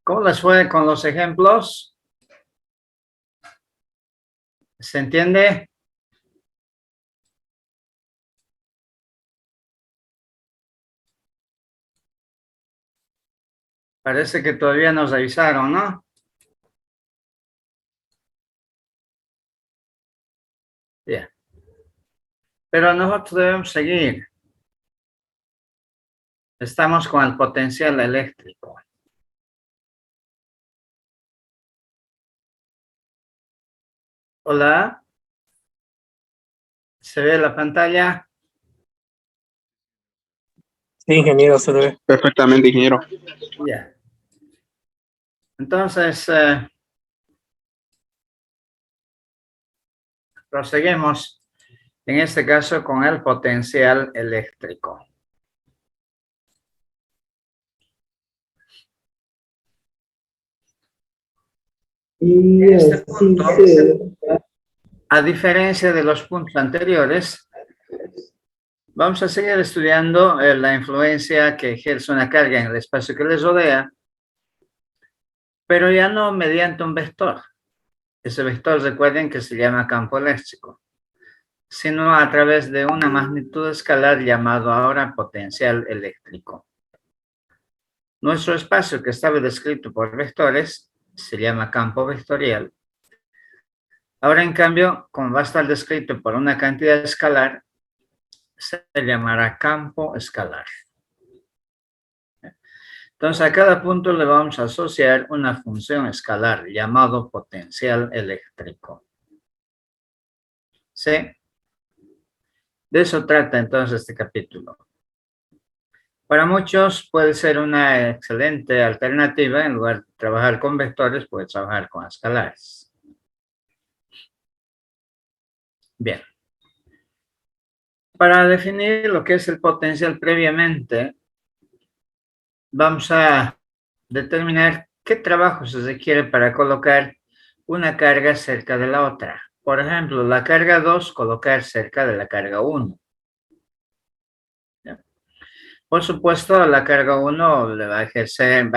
¿Cómo les fue con los ejemplos? ¿Se entiende? Parece que todavía nos avisaron, ¿no? Bien. Pero nosotros debemos seguir. Estamos con el potencial eléctrico. Hola. ¿Se ve la pantalla? Sí, ingeniero, se ve. Perfectamente, ingeniero. Ya. Entonces, proseguimos, en este caso, con el potencial eléctrico. En este punto, a diferencia de los puntos anteriores, vamos a seguir estudiando la influencia que ejerce una carga en el espacio que les rodea, pero ya no mediante un vector. Ese vector, recuerden que se llama campo eléctrico, sino a través de una magnitud escalar llamado ahora potencial eléctrico. Nuestro espacio, que estaba descrito por vectores, se llama campo vectorial. Ahora, en cambio, como va a estar descrito por una cantidad escalar, se llamará campo escalar. Entonces, a cada punto le vamos a asociar una función escalar llamado potencial eléctrico. ¿Sí? De eso trata entonces este capítulo. Para muchos puede ser una excelente alternativa. En lugar de trabajar con vectores, puede trabajar con escalares. Bien. Para definir lo que es el potencial previamente, vamos a determinar qué trabajo se requiere para colocar una carga cerca de la otra. Por ejemplo, la carga 2, colocar cerca de la carga 1. ¿Ya? Por supuesto, la carga 1 le va a ejercer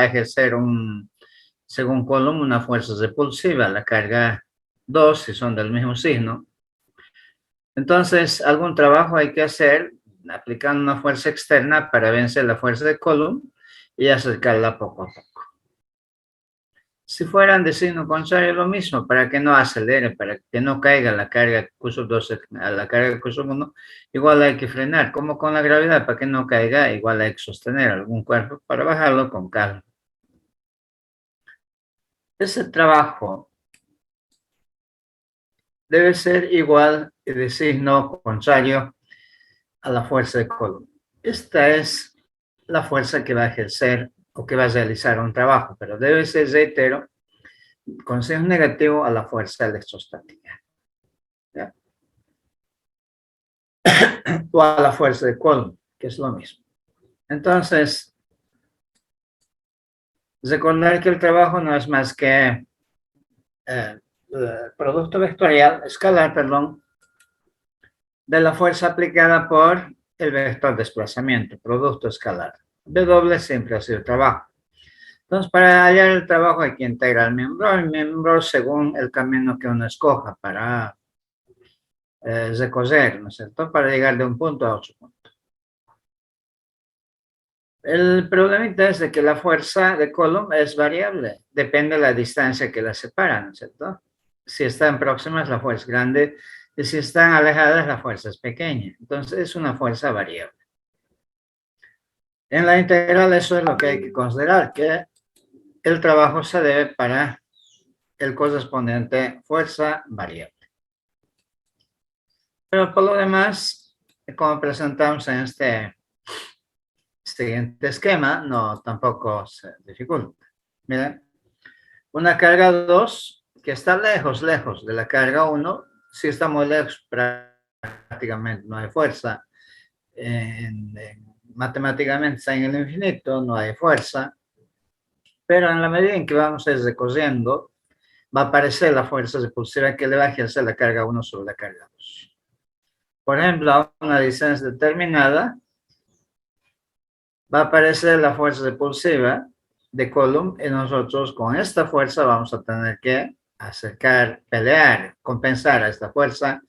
según Coulomb, una fuerza repulsiva. La carga 2, si son del mismo signo. Entonces, algún trabajo hay que hacer aplicando una fuerza externa para vencer la fuerza de Coulomb y acercarla poco a poco. Si fueran de signo contrario, lo mismo, para que no acelere, para que no caiga la carga Q2 a la carga Q1, igual hay que frenar, como con la gravedad, para que no caiga, igual hay que sostener algún cuerpo para bajarlo con calma. Ese trabajo debe ser igual y de signo contrario a la fuerza de Coulomb. Esta es la fuerza que va a ejercer o que va a realizar un trabajo, pero debe ser, reitero, con signo negativo a la fuerza electrostática. ¿Ya? O a la fuerza de Coulomb, que es lo mismo. Entonces, recordar que el trabajo no es más que producto vectorial, escalar, perdón, de la fuerza aplicada por el vector desplazamiento, producto escalar. W siempre ha sido trabajo. Entonces, para hallar el trabajo hay que integrar el miembro según el camino que uno escoja para recorrer, ¿no es cierto? Para llegar de un punto a otro punto. El problemita es de que la fuerza de Coulomb es variable, depende de la distancia que las separa, ¿no es cierto? Si están próximas, la fuerza es grande, y si están alejadas, la fuerza es pequeña. Entonces, es una fuerza variable. En la integral, eso es lo que hay que considerar, que el trabajo se debe para el correspondiente fuerza variable. Pero por lo demás, como presentamos en este siguiente esquema, no tampoco se dificulta. Miren, una carga 2 que está lejos de la carga 1, si está muy lejos, prácticamente no hay fuerza. Matemáticamente está en el infinito, no hay fuerza. Pero en la medida en que vamos a ir recorriendo, va a aparecer la fuerza repulsiva que le va a ejercer la carga 1 sobre la carga 2. Por ejemplo, a una distancia determinada, va a aparecer la fuerza repulsiva de Coulomb y nosotros con esta fuerza vamos a tener que acercar, pelear, compensar a esta fuerza,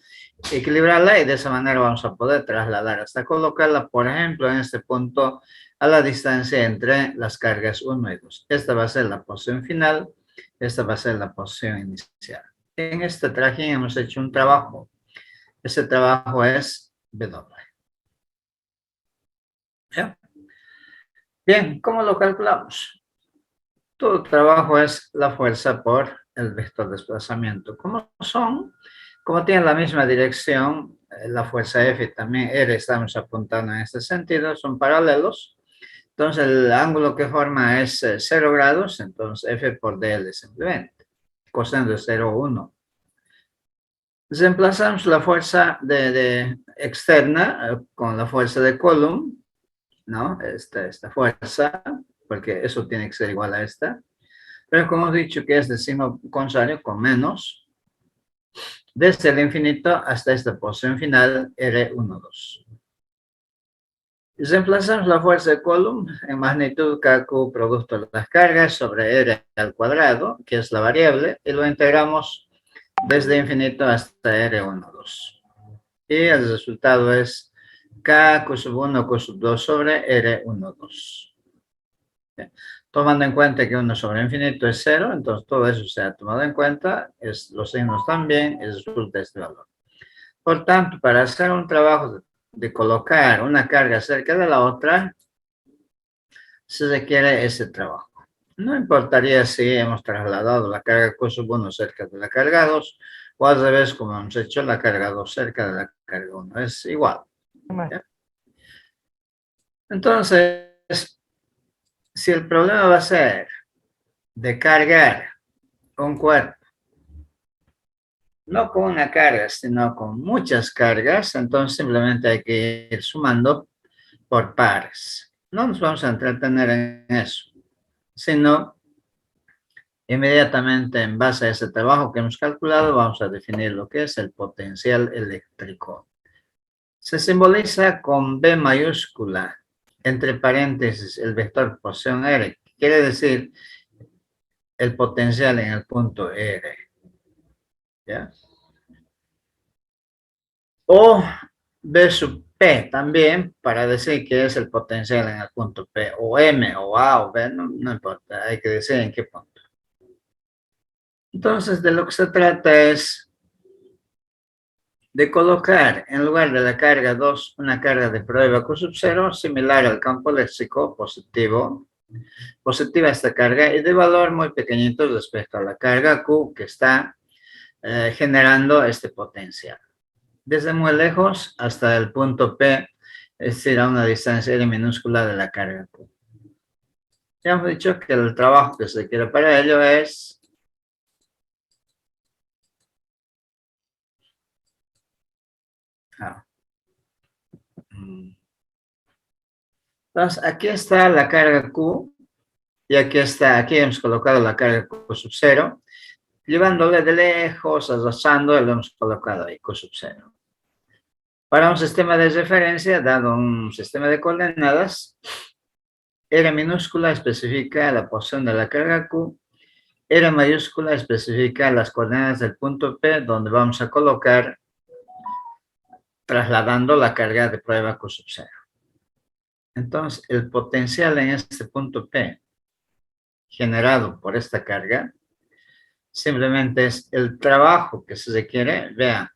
equilibrarla y de esa manera vamos a poder trasladar hasta colocarla, por ejemplo, en este punto a la distancia entre las cargas 1 y 2. Esta va a ser la posición final, esta va a ser la posición inicial. En este trajín hemos hecho un trabajo. Ese trabajo es W. ¿Ya? Bien, ¿cómo lo calculamos? Todo trabajo es la fuerza por el vector de desplazamiento. Como tienen la misma dirección, la fuerza F y también R estamos apuntando en este sentido, son paralelos. Entonces el ángulo que forma es 0 grados, entonces F por DL simplemente, coseno de 0,1. Reemplazamos la fuerza externa con la fuerza de Coulomb, ¿no? Esta fuerza, porque eso tiene que ser igual a esta. Pero como hemos dicho que es de signo contrario, con menos, desde el infinito hasta esta posición final, R12. Reemplazamos la fuerza de Coulomb en magnitud KQ producto de las cargas sobre R al cuadrado, que es la variable, y lo integramos desde infinito hasta R12. Y el resultado es K Q sub 1 Q sub 2 sobre R12. Tomando en cuenta que 1 sobre infinito es 0, entonces todo eso se ha tomado en cuenta, los signos también, y resulta este valor. Por tanto, para hacer un trabajo de colocar una carga cerca de la otra, se requiere ese trabajo. No importaría si hemos trasladado la carga Q sub 1 cerca de la carga 2, o al revés, como hemos hecho la carga 2 cerca de la carga 1. Es igual. ¿Ya? Entonces, si el problema va a ser de cargar un cuerpo, no con una carga, sino con muchas cargas, entonces simplemente hay que ir sumando por pares. No nos vamos a entretener en eso, sino inmediatamente en base a ese trabajo que hemos calculado, vamos a definir lo que es el potencial eléctrico. Se simboliza con B mayúscula, entre paréntesis, el vector posición R, que quiere decir el potencial en el punto R. ¿Ya? O B sub P también, para decir que es el potencial en el punto P, o M, o A, o B, no importa, hay que decir en qué punto. Entonces, de lo que se trata es de colocar en lugar de la carga 2 una carga de prueba Q sub 0 similar al campo léxico positivo, positiva esta carga y de valor muy pequeñito respecto a la carga Q que está generando este potencial. Desde muy lejos hasta el punto P, es decir, a una distancia R minúscula de la carga Q. Ya hemos dicho que el trabajo que se quiere para ello es entonces, aquí está la carga Q, y aquí hemos colocado la carga Q sub 0, llevándole de lejos, arrasando, lo hemos colocado ahí, Q sub 0. Para un sistema de referencia, dado un sistema de coordenadas, R minúscula especifica la posición de la carga Q, R mayúscula especifica las coordenadas del punto P, donde vamos a colocar, trasladando la carga de prueba Q sub 0. Entonces, el potencial en este punto P, generado por esta carga, simplemente es el trabajo que se requiere. Vean,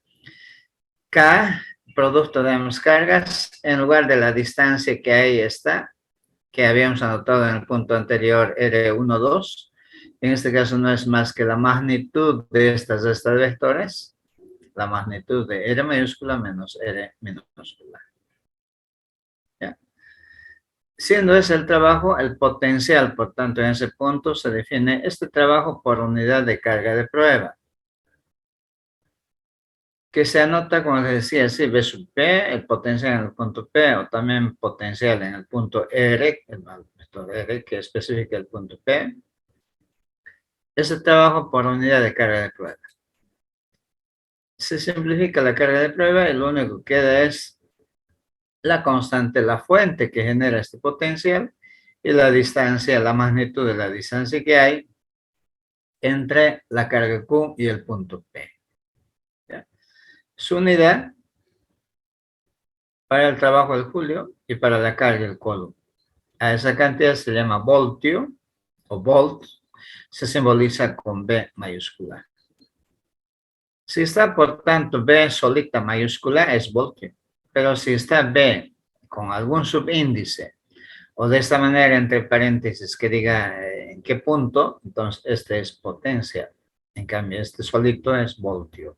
K, producto de ambas cargas, en lugar de la distancia que ahí está, que habíamos anotado en el punto anterior, R12, en este caso no es más que la magnitud de estas vectores, la magnitud de R mayúscula menos R minúscula. ¿Ya? Siendo ese el trabajo, el potencial, por tanto, en ese punto se define este trabajo por unidad de carga de prueba, que se anota, como les decía, así, B sub P, el potencial en el punto P, o también potencial en el punto R, el vector R, que especifica el punto P. Ese trabajo por unidad de carga de prueba. Se simplifica la carga de prueba y lo único que queda es la constante, la fuente que genera este potencial, y la distancia, la magnitud de la distancia que hay entre la carga Q y el punto P. ¿Ya? Su unidad para el trabajo del Julio y para la carga del Coulomb. A esa cantidad se llama voltio o volt, se simboliza con B mayúscula. Si está, por tanto, B solita mayúscula es voltio, pero si está B con algún subíndice o de esta manera entre paréntesis que diga en qué punto, entonces este es potencia. En cambio, este solito es voltio.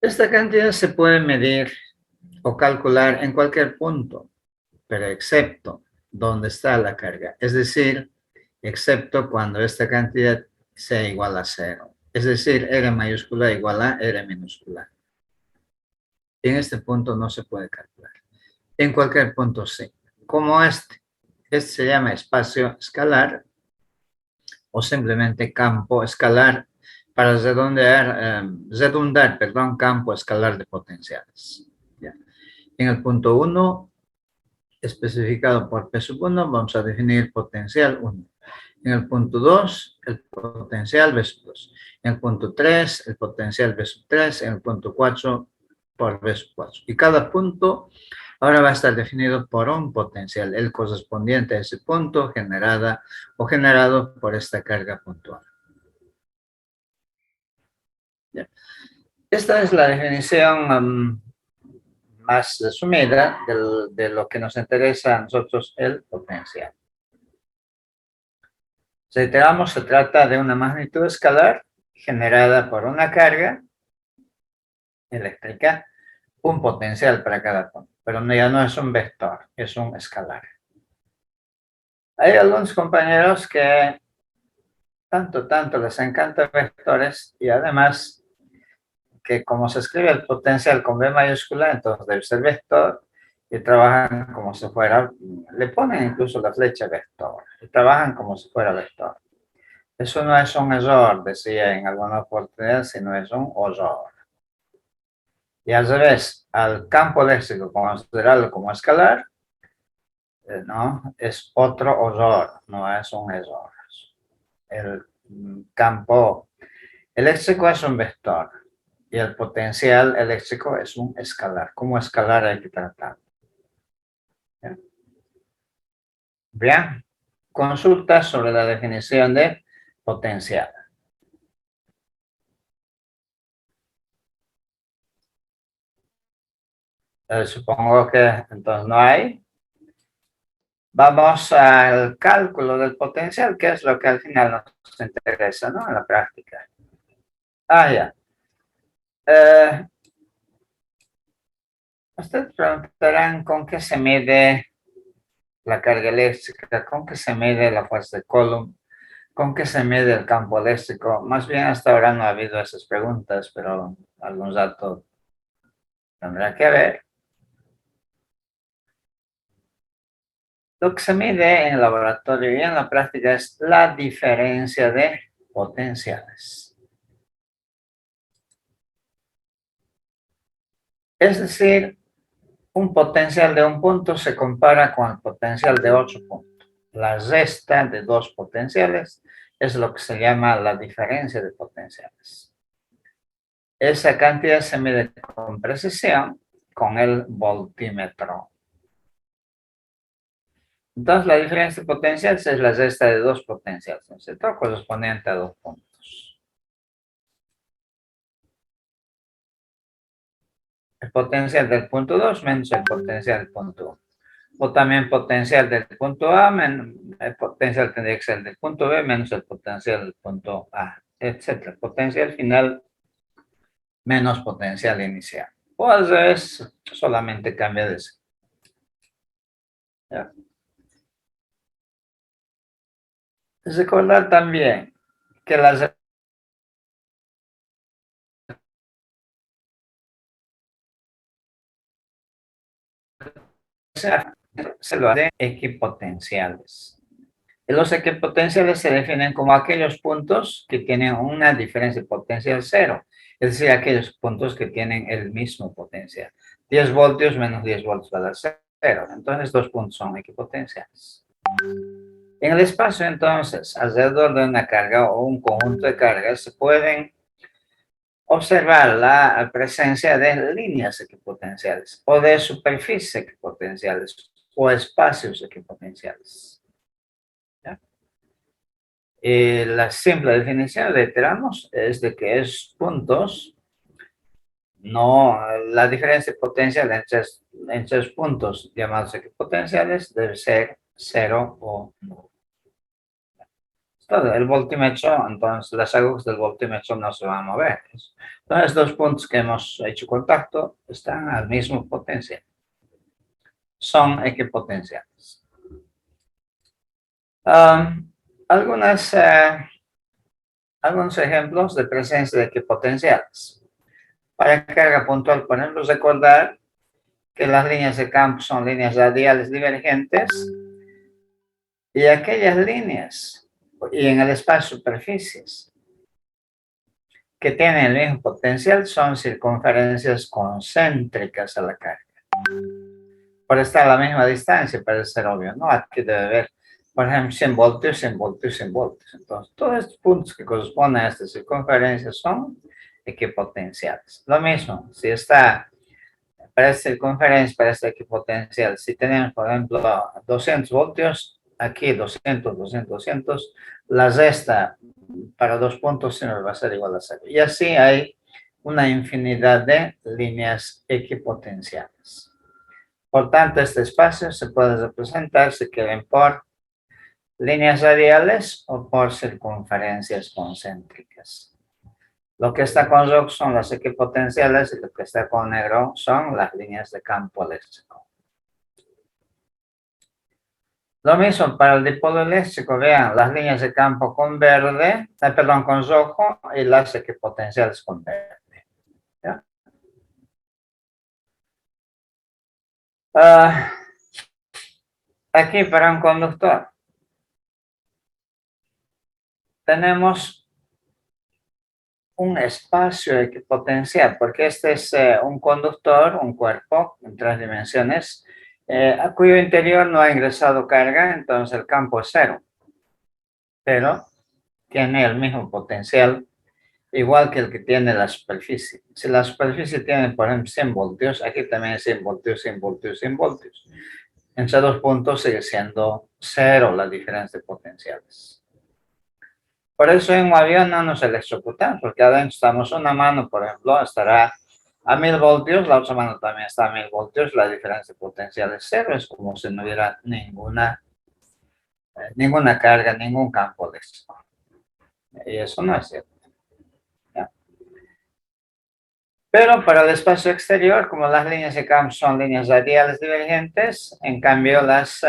Esta cantidad se puede medir o calcular en cualquier punto, pero excepto donde está la carga. Es decir, excepto cuando esta cantidad sea igual a 0. Es decir, R mayúscula igual a R minúscula. En este punto no se puede calcular. En cualquier punto sí. Como este. Este se llama espacio escalar o simplemente campo escalar para redundar, campo escalar de potenciales. ¿Ya? En el punto 1, especificado por P sub 1, vamos a definir potencial 1. En el punto 2, el potencial V sub 2. En el punto 3, el potencial V sub 3. En el punto 4, por V sub 4. Y cada punto ahora va a estar definido por un potencial, el correspondiente a ese punto generado por esta carga puntual. ¿Ya? Esta es la definición más resumida de lo que nos interesa a nosotros, el potencial. Reiteramos, se trata de una magnitud escalar generada por una carga eléctrica, un potencial para cada punto, pero ya no es un vector, es un escalar. Hay algunos compañeros que tanto les encantan vectores y además que como se escribe el potencial con B mayúscula, entonces debe ser vector y trabajan como si fuera, le ponen incluso la flecha vector y trabajan como si fuera vector. Eso no es un error, decía en alguna oportunidad, sino es un horror. Y al revés, al campo léxico considerarlo como escalar, no, es otro horror, no es un error. El campo eléctrico es un vector y el potencial eléctrico es un escalar. Como escalar hay que tratar. Bien, consultas sobre la definición de potencial. Supongo que entonces no hay. Vamos al cálculo del potencial, que es lo que al final nos interesa, ¿no? En la práctica. Ya. Ustedes preguntarán con qué se mide la carga eléctrica, con qué se mide la fuerza de Coulomb, con qué se mide el campo eléctrico. Más bien hasta ahora no ha habido esas preguntas, pero algún dato tendrá que haber. Lo que se mide en el laboratorio y en la práctica es la diferencia de potenciales. Es decir, un potencial de un punto se compara con el potencial de otro punto. La resta de dos potenciales es lo que se llama la diferencia de potenciales. Esa cantidad se mide con precisión con el voltímetro. Entonces, la diferencia de potenciales es la resta de dos potenciales, ¿no es cierto? Correspondiente a dos puntos. El potencial del punto 2 menos el potencial del punto 1. O también potencial del punto A, el potencial tendría que ser del punto B menos el potencial del punto A, etc. Potencial final menos potencial inicial. O al revés, solamente cambia de signo. ¿Ya? Recordar también que las se lo hacen equipotenciales. Los equipotenciales se definen como aquellos puntos que tienen una diferencia de potencial cero, es decir, aquellos puntos que tienen el mismo potencial. 10 voltios menos 10 voltios va a dar 0. Entonces, 2 puntos son equipotenciales. En el espacio, entonces, alrededor de una carga o un conjunto de cargas, se pueden observar la presencia de líneas equipotenciales o de superficies equipotenciales o espacios equipotenciales. ¿Ya? La simple definición, reiteramos, es de que es puntos, no la diferencia potencial entre tres puntos llamados equipotenciales debe ser 0 o 1. El voltímetro, entonces las agujas del voltímetro no se van a mover. Entonces, dos puntos que hemos hecho contacto están al mismo potencial. Son equipotenciales. Algunos ejemplos de presencia de equipotenciales. Para carga puntual, por ejemplo, recordar que las líneas de campo son líneas radiales divergentes y aquellas líneas, y en el espacio superficies, que tienen el mismo potencial son circunferencias concéntricas a la carga. Por estar a la misma distancia, parece ser obvio, ¿no? Aquí debe haber, por ejemplo, 100 voltios, 100 voltios, 100 voltios. Entonces, todos estos puntos que corresponden a estas circunferencias son equipotenciales. Lo mismo, si está para esta circunferencia, para esta equipotencial, si tenemos, por ejemplo, 200 voltios, aquí 200, 200, 200, la resta para 2 puntos siempre va a ser igual a 0. Y así hay una infinidad de líneas equipotenciales. Por tanto, este espacio se puede representar, si quieren, por líneas radiales o por circunferencias concéntricas. Lo que está con rojo son las equipotenciales y lo que está con negro son las líneas de campo eléctrico. Lo mismo para el dipolo eléctrico, vean las líneas de campo con verde, con rojo y las equipotenciales con verde. ¿Ya? Aquí para un conductor tenemos un espacio equipotencial, porque este es un conductor, un cuerpo en 3 dimensiones, a cuyo interior no ha ingresado carga, entonces el campo es 0. Pero tiene el mismo potencial, igual que el que tiene la superficie. Si la superficie tiene, por ejemplo, 100 voltios, aquí también es 100 voltios, 100 voltios, 100 voltios. Entre 2 puntos sigue siendo 0 la diferencia de potenciales. Por eso en un avión no nos electrocutamos, porque adentro estamos una mano, por ejemplo, estará a 1000 voltios, la otra mano también está a 1000 voltios, la diferencia de potencial es 0, es como si no hubiera ninguna carga, ningún campo eléctrico. Y eso no es cierto. ¿Ya? Pero para el espacio exterior, como las líneas de campo son líneas radiales divergentes, en cambio las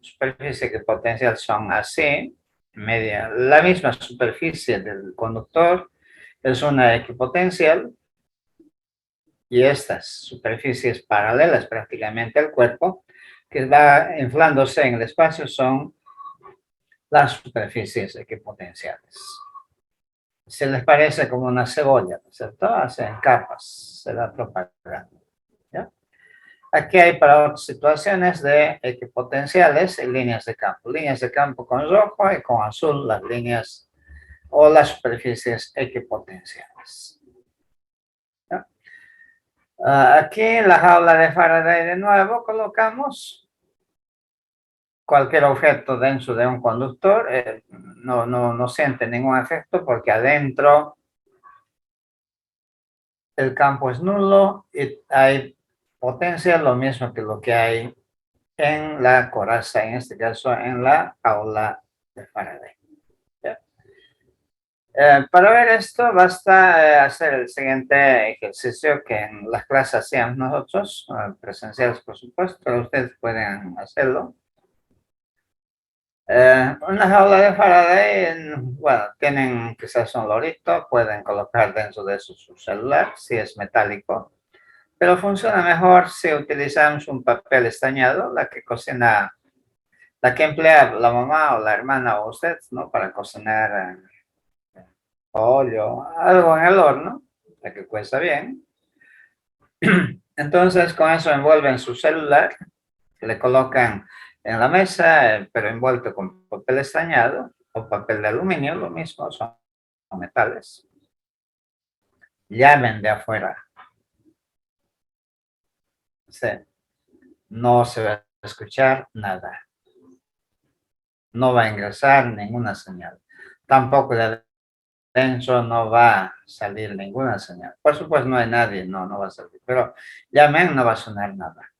superficies equipotenciales son así, la misma superficie del conductor es una equipotencial y estas superficies paralelas prácticamente al cuerpo que va inflándose en el espacio son las superficies equipotenciales. Se les parece como una cebolla, ¿no es cierto? Hacen capas, se va propagando. ¿Ya? Aquí hay para otras situaciones de equipotenciales y líneas de campo. Líneas de campo con rojo y con azul las líneas o las superficies equipotenciales. ¿Ya? Aquí en la jaula de Faraday de nuevo colocamos cualquier objeto dentro de un conductor, no siente ningún efecto porque adentro el campo es nulo y hay potencia, lo mismo que lo que hay en la coraza, en este caso en la jaula de Faraday. Para ver esto basta hacer el siguiente ejercicio que en las clases hacíamos nosotros, presenciales por supuesto, pero ustedes pueden hacerlo. Una jaula de Faraday, bueno, tienen quizás un lorito, pueden colocar dentro de eso su celular, si es metálico, pero funciona mejor si utilizamos un papel estañado, la que emplea la mamá o la hermana o usted, ¿no? Para cocinar pollo, algo en el horno, la que cuesta bien. Entonces, con eso envuelven su celular le colocan en la mesa, pero envuelto con papel estañado o papel de aluminio, lo mismo, son metales. Llamen de afuera. Sí. No se va a escuchar nada. No va a ingresar ninguna señal. Tampoco de adentro no va a salir ninguna señal. Por supuesto, no hay nadie, no va a salir. Pero llamen, no va a sonar nada.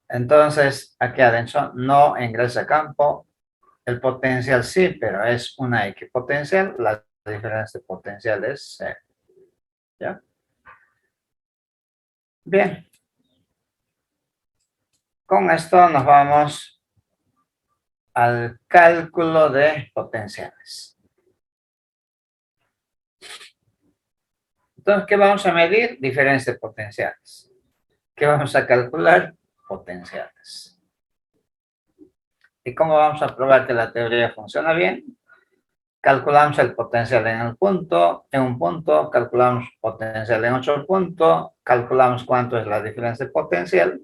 Entonces, aquí adentro no ingresa campo. El potencial sí, pero es una equipotencial. La diferencia de potencial es cero. ¿Ya? Bien. Con esto nos vamos al cálculo de potenciales. Entonces, ¿qué vamos a medir? Diferencia de potenciales. ¿Qué vamos a calcular? Potenciales. ¿Y cómo vamos a probar que la teoría funciona bien? Calculamos el potencial en un punto, calculamos potencial en otro punto, calculamos cuánto es la diferencia de potencial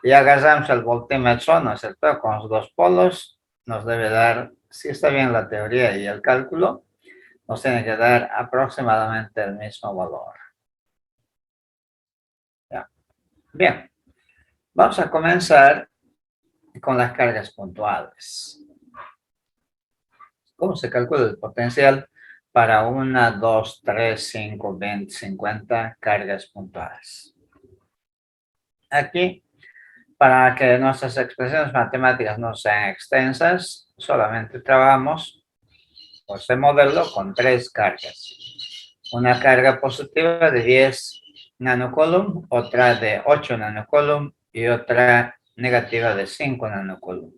y agarramos el voltímetro, ¿no es cierto? Con los dos polos nos debe dar, si está bien la teoría y el cálculo, nos tiene que dar aproximadamente el mismo valor. ¿Ya? Bien, vamos a comenzar con las cargas puntuales. ¿Cómo se calcula el potencial para 1, 2, 3, 5, 20, 50 cargas puntuales? Aquí, para que nuestras expresiones matemáticas no sean extensas, solamente trabajamos por este modelo con 3 cargas. Una carga positiva de 10 nanocoulomb, otra de 8 nanocoulomb y otra negativa de 5 nanocoulomb.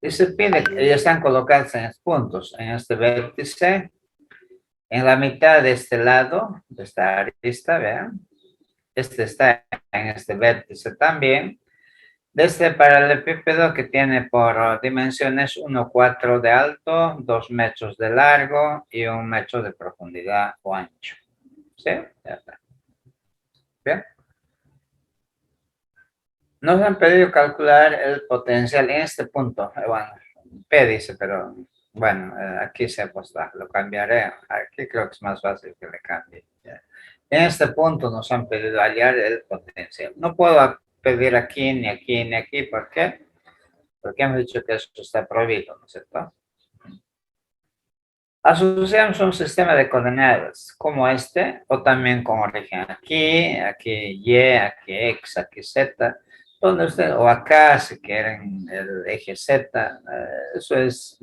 Y se pide que ellos están colocados en puntos, en este vértice, en la mitad de este lado, de esta arista, vean. Este está en este vértice también. De este paralelepípedo que tiene por dimensiones 1,4 de alto, 2 metros de largo y 1 metro de profundidad o ancho. ¿Sí? Ya está. Bien. Nos han pedido calcular el potencial en este punto. Bueno, P dice, pero bueno, aquí se ha puesto, lo cambiaré. Aquí creo que es más fácil que le cambie. En este punto nos han pedido hallar el potencial. No puedo pedir aquí, ni aquí, ni aquí. ¿Por qué? Porque hemos dicho que esto está prohibido, ¿no es cierto? Asociamos un sistema de coordenadas como este, o también con origen aquí, aquí Y, aquí X, aquí Z, donde usted, o acá, si quieren el eje Z, eso es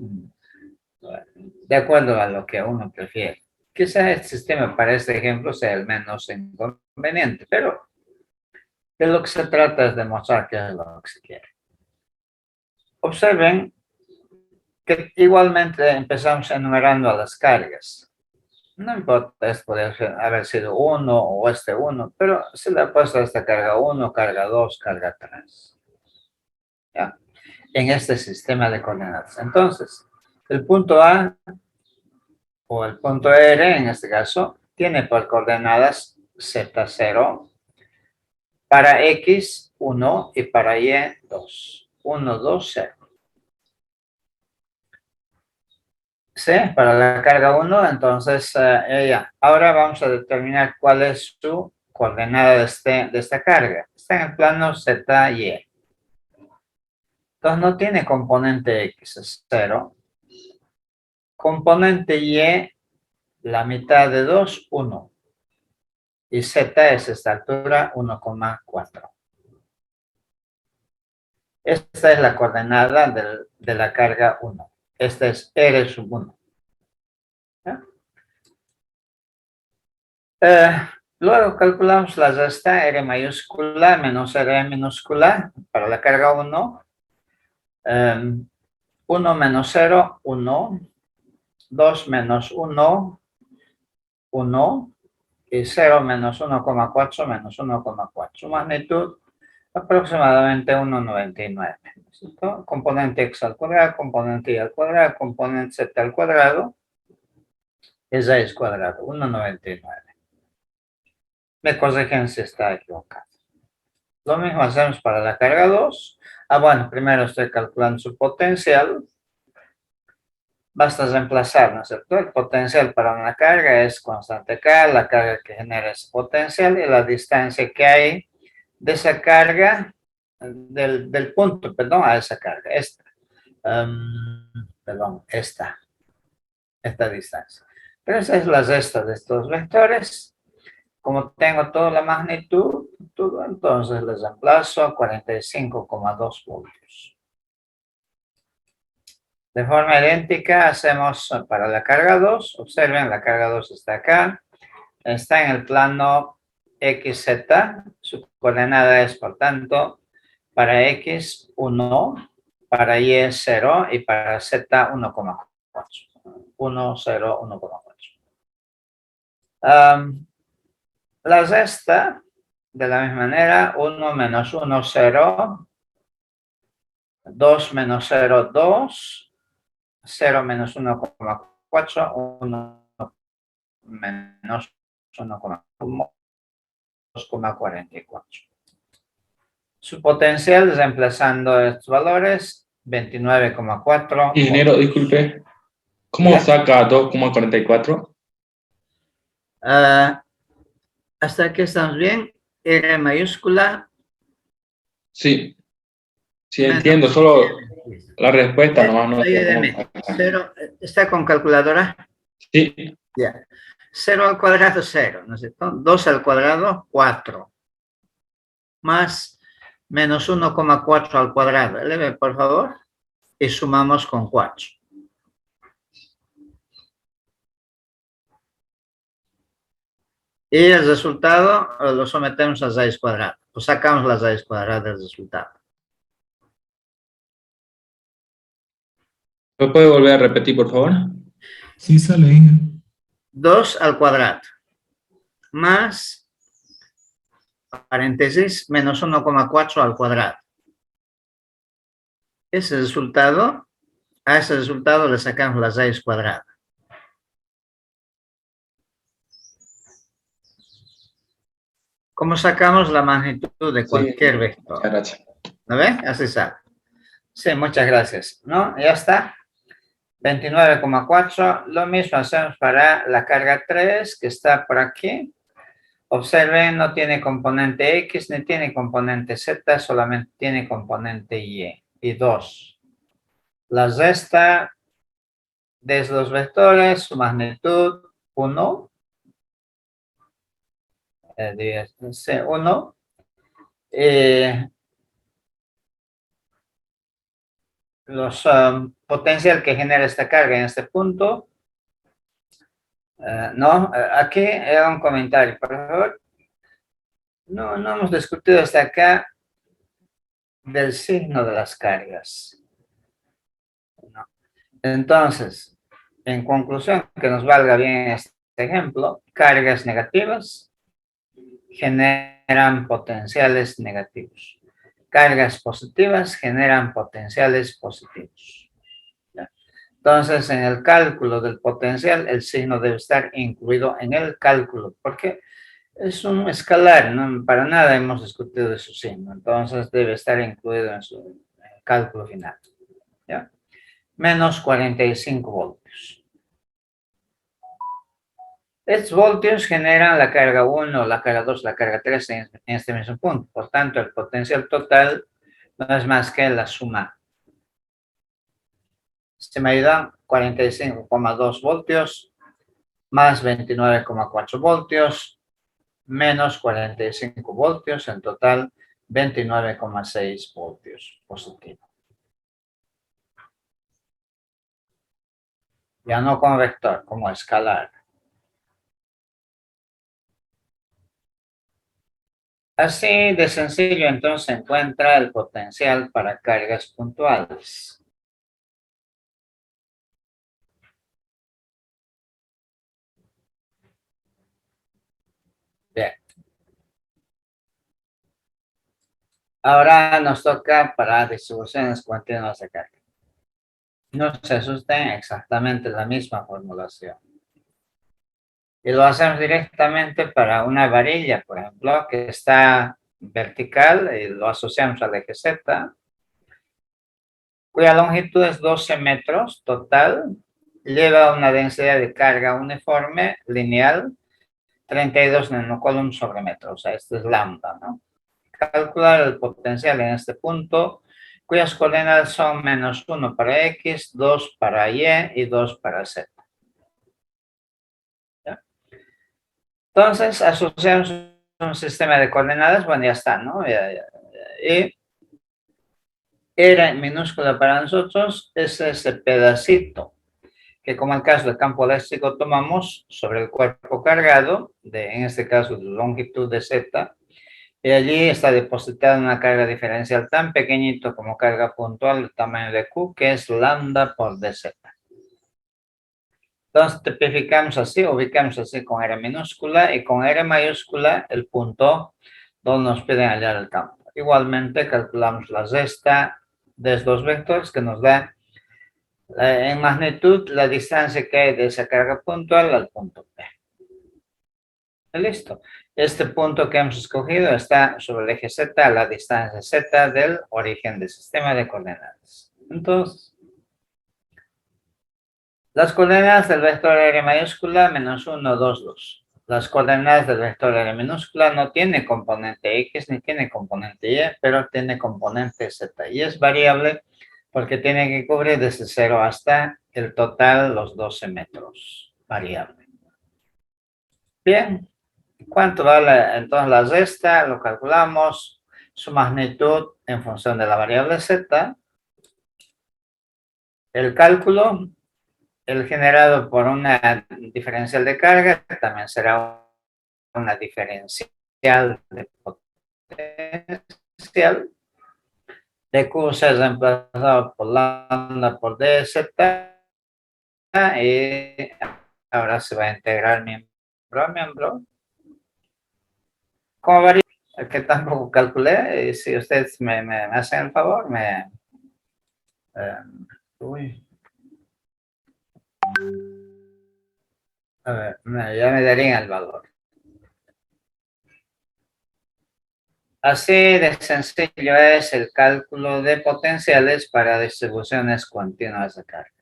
de acuerdo a lo que uno prefiere. Quizás el sistema para este ejemplo sea el menos inconveniente, pero de lo que se trata es demostrar qué es lo que se quiere. Observen que igualmente empezamos enumerando a las cargas. No importa, esto puede haber sido 1 o este 1, pero se le ha puesto esta carga 1, carga 2, carga 3. ¿Ya? En este sistema de coordenadas. Entonces, el punto A o el punto R, en este caso, tiene por coordenadas Z0, para X 1 y para Y 2. 1, 2, 0. Sí, para la carga 1, entonces ya. Ahora vamos a determinar cuál es su coordenada de esta carga. Está en el plano ZY. Entonces no tiene componente X, es 0. Componente Y, la mitad de 2, 1. Y Z es esta altura, 1,4. Esta es la coordenada de la carga 1. Esta es R sub 1. Luego calculamos la resta R mayúscula menos R minúscula para la carga 1. 1 menos 0, 1. 2 menos 1, 1. Y 0 menos 1,4 menos 1,4. Su magnitud aproximadamente 1,99. Componente x al cuadrado, componente y al cuadrado, componente z al cuadrado, es raíz cuadrada, 1,99. Me corrigen si está equivocado. Lo mismo hacemos para la carga 2. Bueno, primero estoy calculando su potencial. Basta reemplazar, ¿no es cierto? El potencial para una carga es constante K, la carga que genera ese potencial y la distancia que hay de esa carga, del punto, perdón, a esa carga, esta. Perdón, esta distancia. Pero esa es la resta de estos vectores. Como tengo toda la magnitud, entonces les reemplazo 45,2 voltios. De forma idéntica hacemos para la carga 2. Observen, la carga 2 está acá. Está en el plano XZ. Su coordenada es, por tanto, para X 1, para Y 0 y para Z 1,4. 1, 0, 1,4. La resta, de la misma manera, 1 menos 1, 0. 2 menos 0, 2. 0 menos 1,4, 1 menos 2,44. Su potencial, reemplazando estos valores, 29,4. Ingeniero, disculpe, ¿cómo ¿Ya? saca 2,44? Hasta aquí estamos bien. R mayúscula. Sí, sí entiendo, solo la respuesta nomás no sé cómo sacar. 0, ¿está con calculadora? Sí, Ya. 0 al cuadrado, 0, ¿no es cierto? 2 al cuadrado, 4. Más menos 1,4 al cuadrado. Eleve, por favor. Y sumamos con 4. Y el resultado lo sometemos a raíz cuadrada. O sacamos la raíz cuadrada del resultado. ¿me puede volver a repetir, por favor? Sí, sale. 2 al cuadrado. Más paréntesis menos 1,4 al cuadrado. Ese resultado, a ese resultado le sacamos la raíz cuadrada. ¿Cómo sacamos la magnitud de cualquier vector? Muchas gracias. ¿Lo ven? Así sale. Sí, muchas gracias. ¿No? Ya está. 29,4. Lo mismo hacemos para la carga 3, que está por aquí. Observen, no tiene componente X ni tiene componente Z, solamente tiene componente Y. Y 2. La resta de los vectores, su magnitud 1. 1. Los potencial que genera esta carga en este punto. No, aquí era un comentario, por favor. No hemos discutido hasta acá del signo de las cargas. No. Entonces, en conclusión, que nos valga bien este ejemplo, cargas negativas generan potenciales negativos. Cargas positivas generan potenciales positivos. ¿Ya? Entonces, en el cálculo del potencial, el signo debe estar incluido en el cálculo, porque es un escalar, ¿no? Para nada hemos discutido de su signo, entonces debe estar incluido en su cálculo final. ¿Ya? Menos 45 voltios. Estos voltios generan la carga 1, la carga 2, la carga 3 en este mismo punto. Por tanto, el potencial total no es más que la suma. Se me ayudan 45,2 voltios más 29,4 voltios menos 45 voltios, en total 29,6 voltios positivo. Ya no como vector, como escalar. Así de sencillo, entonces se encuentra el potencial para cargas puntuales. Bien. Ahora nos toca para distribuciones continuas de carga. No se asusten, exactamente la misma formulación. Y lo hacemos directamente para una varilla, por ejemplo, que está vertical y lo asociamos al eje Z, cuya longitud es 12 metros total, lleva una densidad de carga uniforme lineal 32 nanocoulomb sobre metro, o sea, esto es lambda, ¿no? Calcular el potencial en este punto, cuyas coordenadas son -1 para X, 2 para Y y 2 para Z. ¿Ya? Entonces, asociamos un sistema de coordenadas, bueno, ya está, ¿no? Y R minúscula para nosotros es ese pedacito que, como el caso del campo eléctrico, tomamos sobre el cuerpo cargado, en este caso de longitud de Z, y allí está depositada una carga diferencial tan pequeñito como carga puntual del tamaño de Q, que es lambda por dz. Entonces, tipificamos así, ubicamos así con R minúscula y con R mayúscula el punto donde nos piden hallar el campo. Igualmente, calculamos la zesta de estos vectores que nos da en magnitud la distancia que hay de esa carga puntual al punto P. Listo. Este punto que hemos escogido está sobre el eje Z a la distancia Z del origen del sistema de coordenadas. Entonces, las coordenadas del vector R mayúscula -1, 2, 2. Las coordenadas del vector R minúscula no tiene componente X ni tiene componente Y, pero tiene componente Z. Y es variable porque tiene que cubrir desde 0 hasta el total, los 12 metros. Variable. Bien. ¿Cuánto vale entonces la zesta? Lo calculamos, su magnitud en función de la variable z. El cálculo, el generado por una diferencial de carga, también será una diferencial de potencial. De Q se ha reemplazado por lambda por dz y ahora se va a integrar miembro a miembro. ¿Cómo varía? Que tampoco calculé, y si ustedes me hacen el favor, a ver, ya me darían el valor. Así de sencillo es el cálculo de potenciales para distribuciones continuas de carga.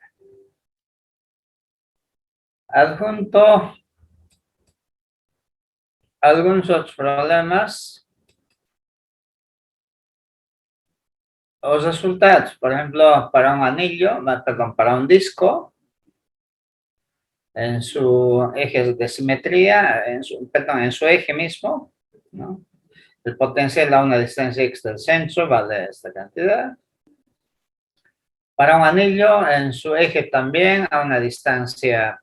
Adjunto algunos otros problemas. Los resultados, por ejemplo, para un anillo, perdón, para un disco, en su eje de simetría, en su eje mismo, ¿no? El potencial a una distancia x del centro vale esta cantidad. Para un anillo, en su eje también a una distancia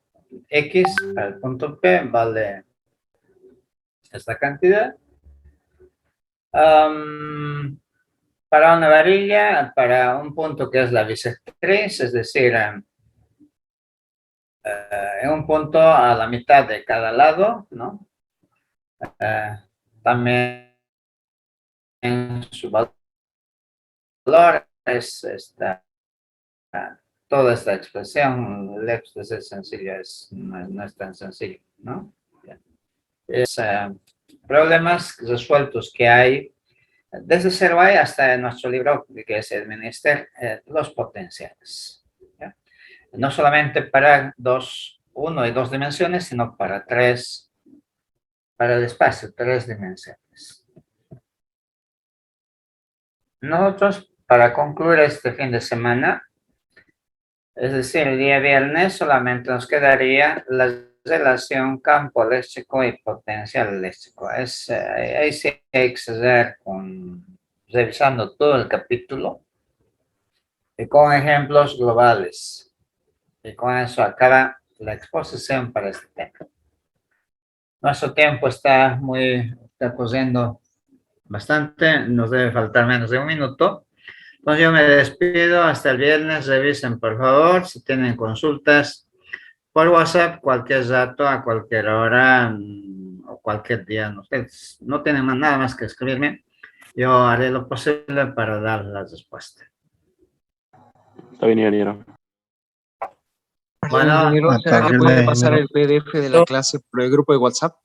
x al punto P vale esta cantidad. Para una varilla, para un punto que es la bisectriz, es decir, en un punto a la mitad de cada lado, ¿no? También su valor es toda esta expresión, lejos de ser sencillo, no es tan sencillo, ¿no? Es problemas resueltos que hay desde 0 hasta nuestro libro, que es administrar los potenciales. ¿Ya? No solamente para 1 y 2 dimensiones, sino para 3, para el espacio, 3 dimensiones. Nosotros, para concluir este fin de semana, es decir, el día viernes, solamente nos quedaría la relación campo eléctrico y potencial eléctrico. Ahí sí hay que seguir revisando todo el capítulo y con ejemplos globales. Y con eso acaba la exposición para este tema. Nuestro tiempo está corriendo bastante, nos debe faltar menos de un minuto. Entonces yo me despido hasta el viernes. Revisen por favor si tienen consultas por WhatsApp, cualquier dato, a cualquier hora o cualquier día. Ustedes no tienen nada más que escribirme. Yo haré lo posible para dar la respuesta. Está bien, ingeniero. Bueno, ingeniero, ¿será que puede pasar el PDF de la clase por el grupo de WhatsApp?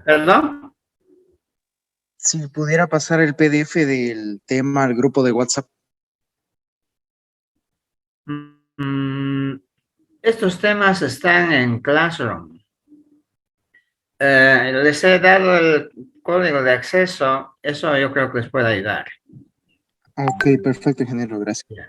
¿perdón? Si pudiera pasar el PDF del tema al grupo de WhatsApp. Estos temas están en Classroom. Les he dado el código de acceso, eso yo creo que les puede ayudar. Ok, perfecto, ingeniero, gracias.